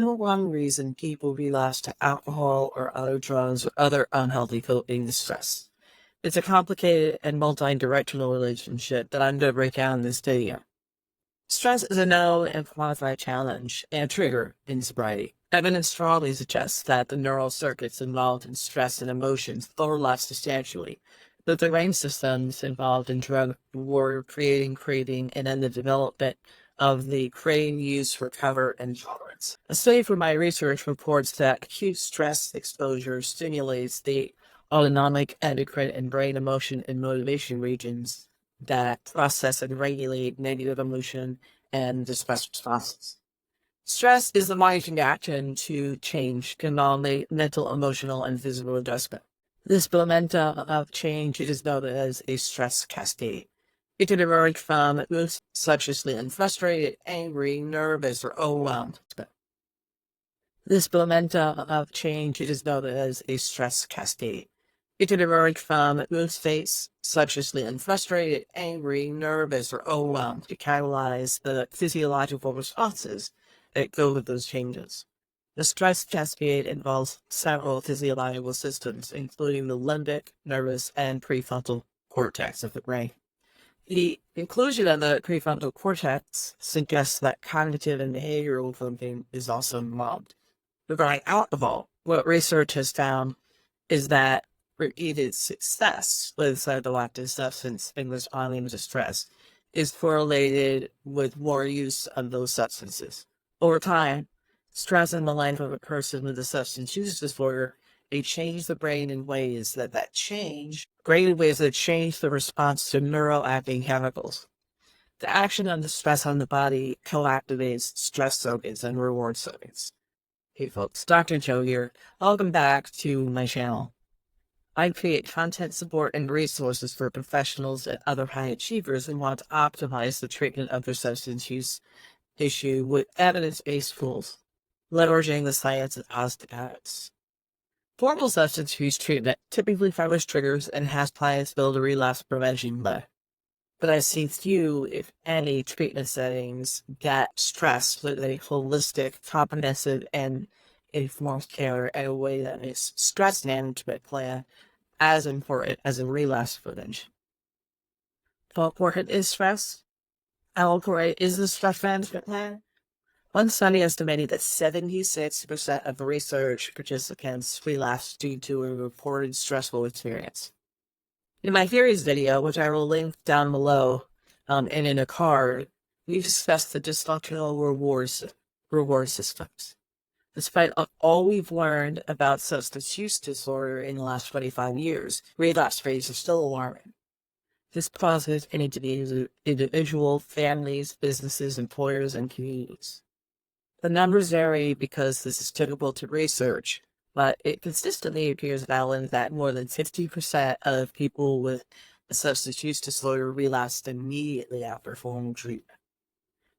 number one reason people relapse to alcohol or other drugs or other unhealthy coping is stress. It's a complicated and multi-directional relationship that I'm going to break down in this video. Stress is a known and quantified challenge and trigger in sobriety. Evidence strongly suggests that the neural circuits involved in stress and emotions overlap substantially, but the brain systems involved in drug reward, creating craving, and then the development of the craving use, recover, and tolerance. A study from my research reports that acute stress exposure stimulates the autonomic, endocrine, and brain emotion and motivation regions that process and regulate negative emotion and distress responses. Stress is the body's reaction to change, involving mental, emotional, and physical adjustment. This momentum of change is known as a stress cascade. It can emerge from moods such as feeling frustrated, angry, nervous, or overwhelmed. This momentum of change is known as a stress cascade. It can emerge from mood states such as feeling frustrated, angry, nervous, or overwhelmed to catalyze the physiological responses that go with those changes. The stress cascade involves several physiological systems, including the limbic, nervous, and prefrontal cortex of the brain. The inclusion of the prefrontal cortex suggests that cognitive and behavioral thinking is also involved. Regarding alcohol, what research has found is that repeated success with psychoactive substance in responding to stress is correlated with more use of those substances. Over time, stress in the life of a person with a substance use disorder may change the brain in ways that change the response to neuroactive chemicals. The action of the stress on the body co-activates stress circuits and reward circuits. Hey folks, Dr. Joe here. Welcome back to my channel. I create content support and resources for professionals and other high achievers who want to optimize the treatment of their substance use issue with evidence-based tools, leveraging the science of positive habits. Formal substance use treatment typically covers triggers and has plans build a relapse prevention plan. But I see few, if any, treatment settings that stress with a holistic, comprehensive, and informed care in a way that makes stress management plan as important as a relapse prevention. How important is stress? How important is the stress management plan? One study estimated that 76% of research participants relapsed due to a reported stressful experience. In my theories video, which I will link down below and in a card, we discussed the dysfunctional reward systems. Despite all we've learned about substance use disorder in the last 25 years, relapse rates are still alarming. This causes individual, families, businesses, employers, and communities. The numbers vary because this is typical to research, but it consistently appears valid that more than 50% of people with a substance use disorder relapsed immediately after formal treatment.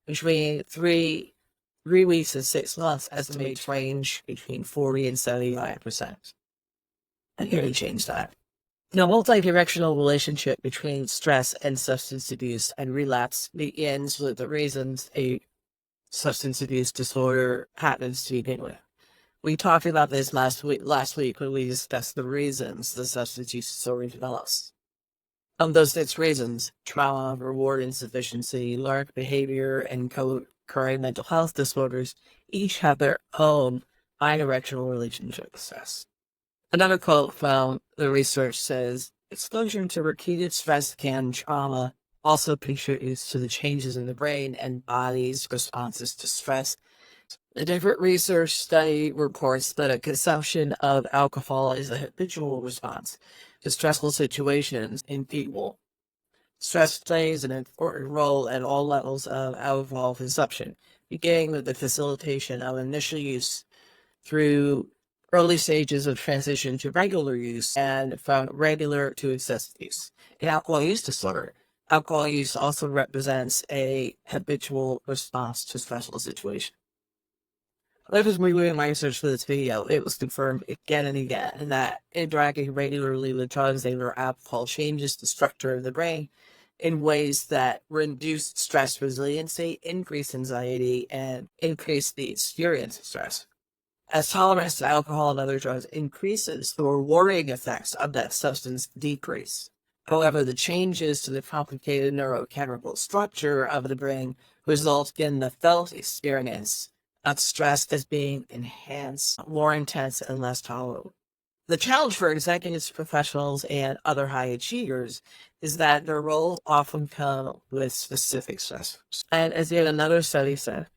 Between 3 weeks and 6 months, estimates range between 40 and 75%. I nearly changed that. The multi-directional relationship between stress and substance abuse and relapse begins with the reasons a substance abuse disorder happens to begin with. We talked about this last week when we discussed the reasons the substance use disorder develops. Of those 6 reasons, trauma, reward insufficiency, learned behavior, and co-occurring mental health disorders each have their own bidirectional relationship with stress. Another quote from the research says, exposure to repeated stress and trauma also contributes to the changes in the brain and body's responses to stress. A different research study reports that a consumption of alcohol is a habitual response to stressful situations in people. Stress plays an important role at all levels of alcohol consumption, beginning with the facilitation of initial use through early stages of transition to regular use and from regular to excessive use. In alcohol use disorder, alcohol use also represents a habitual response to stressful situations. That was me doing my research for this video. It was confirmed again and again that interacting regularly with drugs or alcohol changes the structure of the brain in ways that reduce stress resiliency, increase anxiety, and increase the experience of stress. As tolerance to alcohol and other drugs increases, the rewarding effects of that substance decrease. However, the changes to the complicated neurochemical structure of the brain result in the felt experience of stress as being enhanced, more intense, and less tolerable. The challenge for executives, professionals, and other high achievers is that their roles often come with specific stressors. And as yet another study said,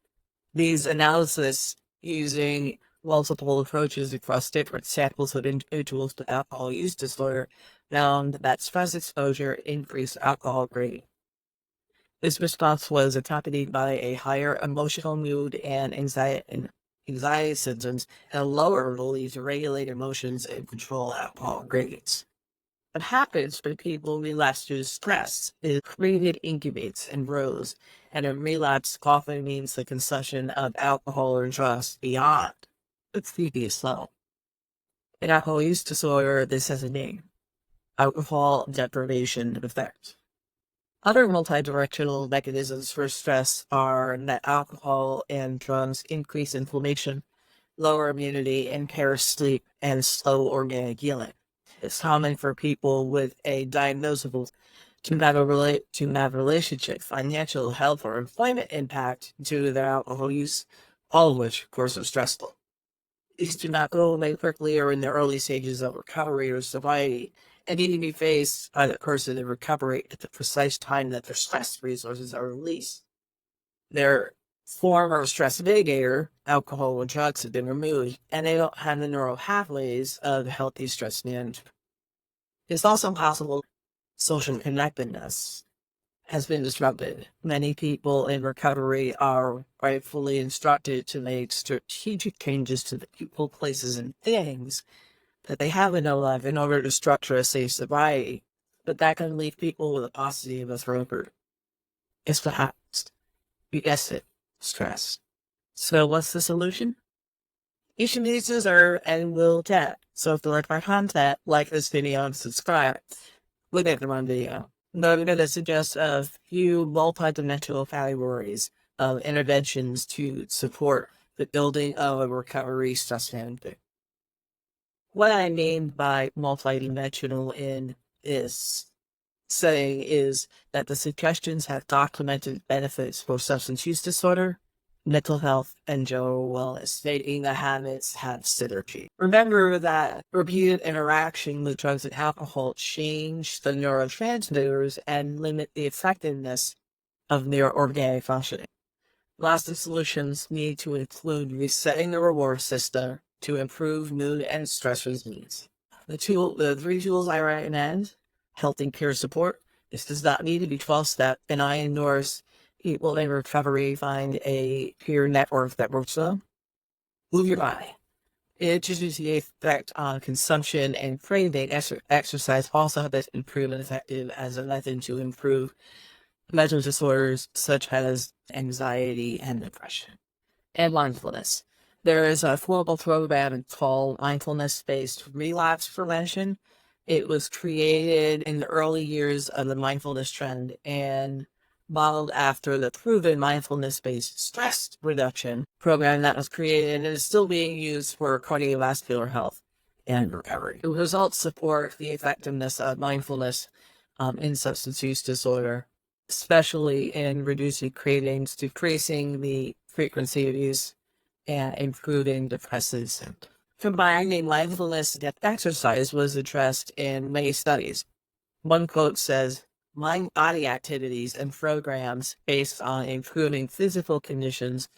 these analysis using multiple approaches across different samples of individuals with alcohol use disorder found that stress exposure increased alcohol craving. This response was accompanied by a higher emotional mood and anxiety symptoms and a lower ability to regulate emotions and control alcohol cravings. What happens when people relapse due to stress is craving incubates and grows, and a relapse often means the consumption of alcohol or drugs beyond the previous level. In alcohol use disorder, this has a name: alcohol deprivation effect. Other multidirectional mechanisms for stress are that alcohol and drugs increase inflammation, lower immunity, impair sleep, and slow organic healing. It's common for people with a diagnosable to have relationship, financial, health, or employment impact due to their alcohol use, all of which, of course, are stressful. These do not go away quickly or in the early stages of recovery or sobriety, and need to be faced by the person in recovery at the precise time that their stress resources are released. Their former stress mitigator, alcohol or drugs, have been removed, and they don't have the neural pathways of healthy stress management. It's also possible social connectedness has been disrupted. Many people in recovery are rightfully instructed to make strategic changes to the people, places, and things that they have in their life in order to structure a safe sobriety. But that can leave people with a paucity of a record. It's perhaps, you guessed it, stress. So what's the solution? You should be deserve and will chat. So if you like my content, like this video and subscribe. Look at my video. Now I'm going to suggest a few multidimensional categories of interventions to support the building of a recovery stress management. What I mean by multidimensional in this setting is that the suggestions have documented benefits for substance use disorder, mental health, and general wellness, stating that habits have synergy. Remember that repeated interaction with drugs and alcohol change the neurotransmitters and limit the effectiveness of their organic functioning. Lasting solutions need to include resetting the reward system to improve mood and stress resilience. The three tools I recommend: health and peer support. This does not need to be 12-step, and I endorse people in recovery find a peer network that works well. Move your body. It introduces the effect on consumption and craving. Exercise also has been proven effective as a method to improve mental disorders such as anxiety and depression. And mindfulness. There is a global program called Mindfulness-Based Relapse Prevention. It was created in the early years of the mindfulness trend and modeled after the proven mindfulness-based stress reduction program that was created and is still being used for cardiovascular health and recovery. The results support the effectiveness of mindfulness in substance use disorder, especially in reducing cravings, decreasing the frequency of use, and improving depressive symptoms. Combining mindfulness and exercise was addressed in many studies. One quote says, mind-body activities and programs based on improving physical conditions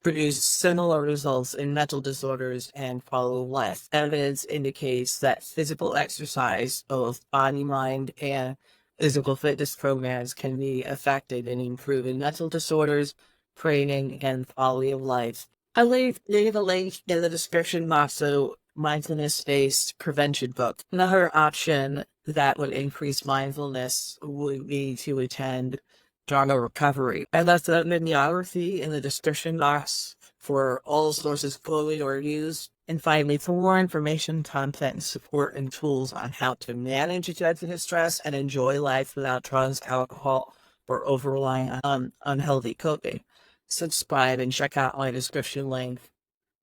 produce similar results in mental disorders and quality of life. Evidence indicates that physical exercise, both body, mind, and physical fitness programs, can be effective in improving mental disorders, training, and quality of life. I leave a link in the description box to mindfulness-based prevention book. Another option that would increase mindfulness would be to attend drama recovery. I left a bibliography in the description box for all sources quoted or used And finally, for more information, content, support, and tools on how to manage executive stress and enjoy life without drugs, alcohol, or over relying on unhealthy coping, subscribe and check out my description link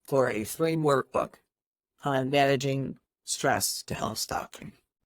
for a free workbook on managing stress to help stop.